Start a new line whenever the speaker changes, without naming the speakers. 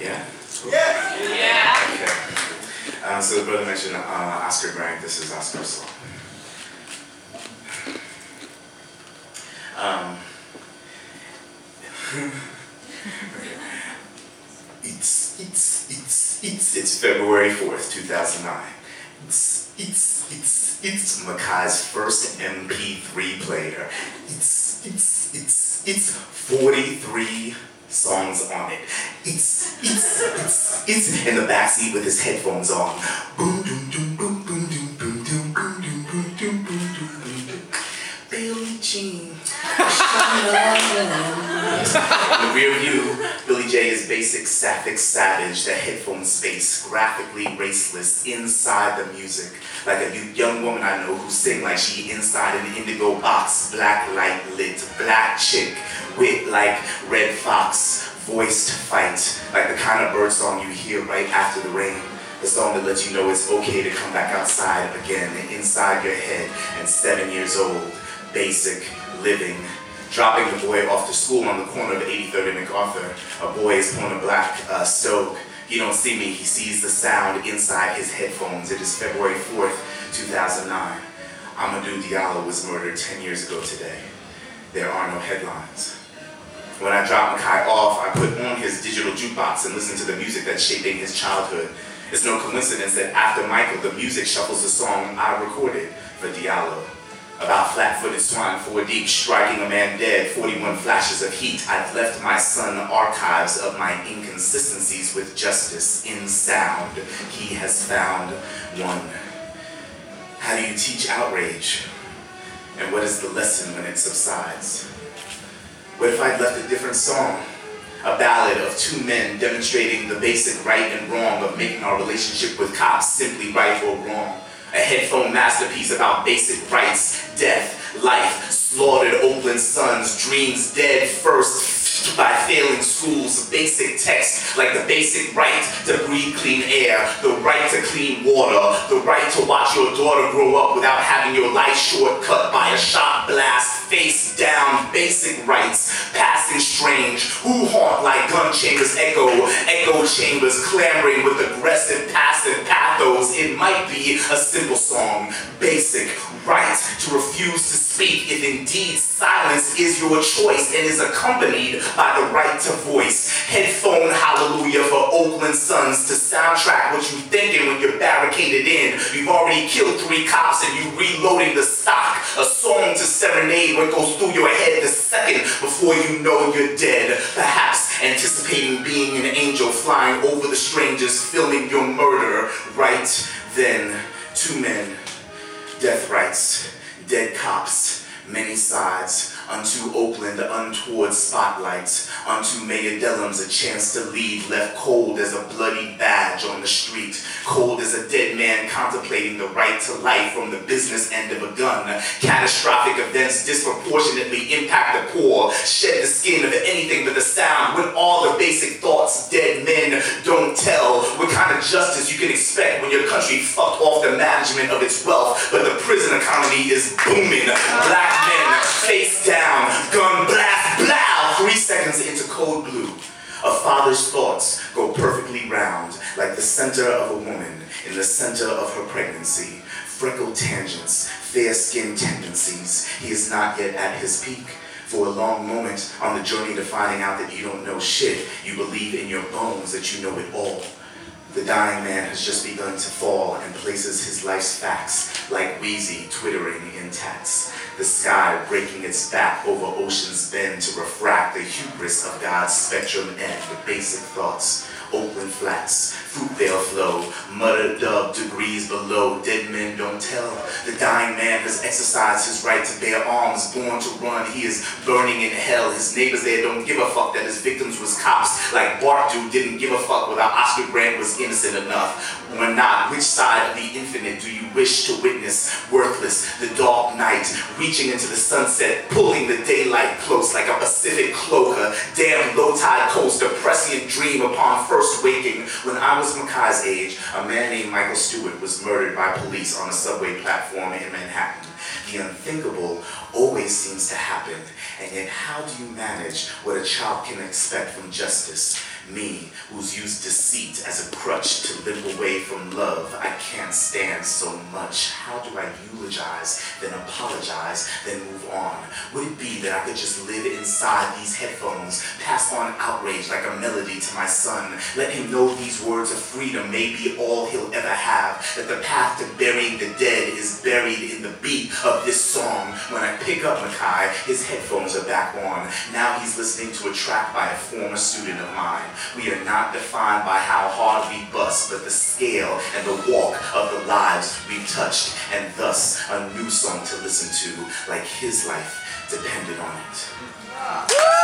Yeah? Cool.
Yeah.
Okay. So the brother mentioned Oscar Grant. This is Oscar's song. It's February 4th, 2009. It's Makai's first MP3 player. It's 43 songs on it. It's in the backseat with his headphones on. Boom, doom, doom, boom, boom, doom, boom, doom, boom, doom, boom, doom, boom, doom, boom, doom. Billie Jean. In the rear view, Billy J is basic, sapphic savage, the headphone space, graphically raceless, inside the music. Like a young woman I know who sing like she inside an indigo box, black light lit, black chick, wit like red fox, voiced fight, like the kind of bird song you hear right after the rain. The song that lets you know it's okay to come back outside again, inside your head, and 7 years old, basic, living, dropping the boy off to school on the corner of 83rd and MacArthur. A boy is pulling a black stove. He don't see me, he sees the sound inside his headphones. It is February 4th, 2009. Amadou Diallo was murdered 10 years ago today. There are no headlines. When I dropped Makai off, I put on his digital jukebox and listened to the music that's shaping his childhood. It's no coincidence that after Michael, the music shuffles the song I recorded for Diallo. About flat-footed swine 4 deep, striking a man dead, 41 flashes of heat. I've left my son archives of my inconsistencies with justice in sound. He has found one. How do you teach outrage? And what is the lesson when it subsides? What if I'd left a different song? A ballad of two men demonstrating the basic right and wrong of making our relationship with cops simply right or wrong. A headphone masterpiece about basic rights, death, life, slaughtered Oakland sons, dreams dead first by failing schools, basic text like the basic right to breathe clean air, the right to clean water, the right to watch your daughter grow up without having your life shortcut by a shot blast, face down, basic rights, passing strange, who haunt like gun chambers echo chambers clamoring with aggressive passive pathos. It might be a simple song, basic right to refuse to speak if indeed silence is your choice and is accompanied by the right to voice. Headphone hallelujah for Oakland sons to soundtrack what you thinking when you're barricaded in. You've already killed 3 cops and you reloading the stock. A song to serenade what goes through your head the second before you know you're dead. Perhaps anticipating being an angel flying over the strangers filming your murder. Right then, 2 men, death rights, dead cops, many sides, unto Oakland untoward spotlights, unto Mayor Dellums a chance to lead, left cold as a bloody badge on the street, cold as a dead man contemplating the right to life from the business end of a gun. Catastrophic events disproportionately impact the poor, shed the skin of anything but the sound, with all the basic thoughts dead men don't tell. What kind of justice you can expect when your country fucked off the management of its wealth, but the prison economy is booming. Black men face down, gun blast, blow, 3 seconds into code blue. A father's thoughts go perfectly round, like the center of a woman in the center of her pregnancy. Freckled tangents, fair-skinned tendencies. He is not yet at his peak. For a long moment, on the journey to finding out that you don't know shit, you believe in your bones that you know it all. The dying man has just begun to fall and places his life's facts like Wheezy twittering in tats. The sky breaking its back over ocean's bend to refract the hubris of God's spectrum and the basic thoughts. Oakland flats, Fruitvale flow, muttered dub degrees below, dead men don't tell. The dying man has exercised his right to bear arms, born to run, he is burning in hell. His neighbors there don't give a fuck that his victims was cops, like Bart dude didn't give a fuck whether Oscar Grant was innocent enough. Or not, which side of the infinite do you wish to witness? Worthless, the dark night, reaching into the sunset, pulling the daylight close like a Pacific cloak, a damn low-tide coast, a prescient dream upon first waking. When I was Makai's age, a man named Michael Stewart was murdered by police on a subway platform in Manhattan. The unthinkable always seems to happen, and yet how do you manage what a child can expect from justice? Me, who's used deceit as a crutch to limp away from love I can't stand so much. How do I eulogize, then apologize, then move on? Would it be that I could just live inside these headphones, pass on outrage like a melody to my son, let him know these words of freedom may be all he'll ever have, that the path to burying the dead is buried in the beat of this song. When I pick up Mackay, his headphones are back on. Now he's listening to a track by a former student of mine. We are not defined by how hard we bust, but the scale and the walk of the lives we've touched, and thus a new song to listen to, like his life depended on it.